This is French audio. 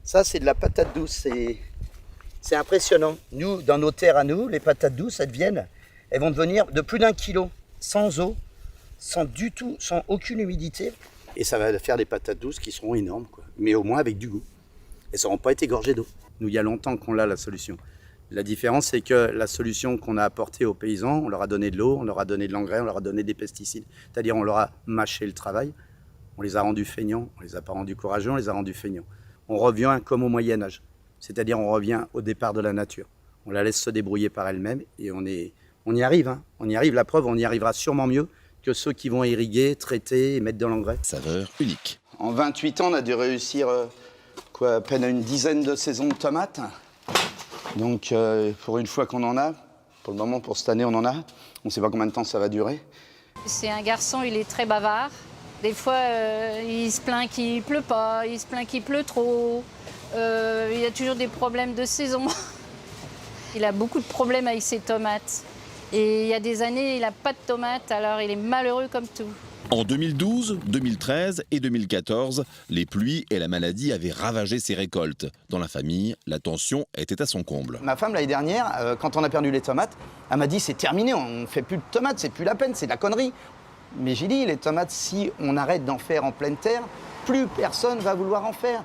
Ça, c'est de la patate douce. C'est impressionnant. Nous, dans nos terres à nous, les patates douces, elles vont devenir de plus d'1 kilo, sans eau, sans aucune humidité. Et ça va faire des patates douces qui seront énormes, quoi. Mais au moins avec du goût. Elles ne seront pas été gorgées d'eau. Nous, il y a longtemps qu'on a la solution. La différence, c'est que la solution qu'on a apportée aux paysans, on leur a donné de l'eau, on leur a donné de l'engrais, on leur a donné des pesticides. C'est-à-dire, on leur a mâché le travail, on les a rendus feignants, on les a pas rendus courageux, on les a rendus feignants. On revient comme au Moyen-Âge. C'est-à-dire, on revient au départ de la nature. On la laisse se débrouiller par elle-même et on y arrive. Hein. On y arrive, la preuve, on y arrivera sûrement mieux que ceux qui vont irriguer, traiter et mettre de l'engrais. Saveur unique. En 28 ans, on a dû réussir à peine une dizaine de saisons de tomates. Donc, pour une fois qu'on en a, pour le moment, pour cette année, on en a. On ne sait pas combien de temps ça va durer. C'est un garçon, il est très bavard. Des fois, il se plaint qu'il pleut pas, il se plaint qu'il pleut trop. Il y a toujours des problèmes de saison. Il a beaucoup de problèmes avec ses tomates. Et il y a des années, il n'a pas de tomates, alors il est malheureux comme tout. En 2012, 2013 et 2014, les pluies et la maladie avaient ravagé ses récoltes. Dans la famille, la tension était à son comble. Ma femme, l'année dernière, quand on a perdu les tomates, elle m'a dit c'est terminé, on ne fait plus de tomates, c'est plus la peine, c'est de la connerie. Mais j'ai dit, les tomates, si on arrête d'en faire en pleine terre, plus personne va vouloir en faire.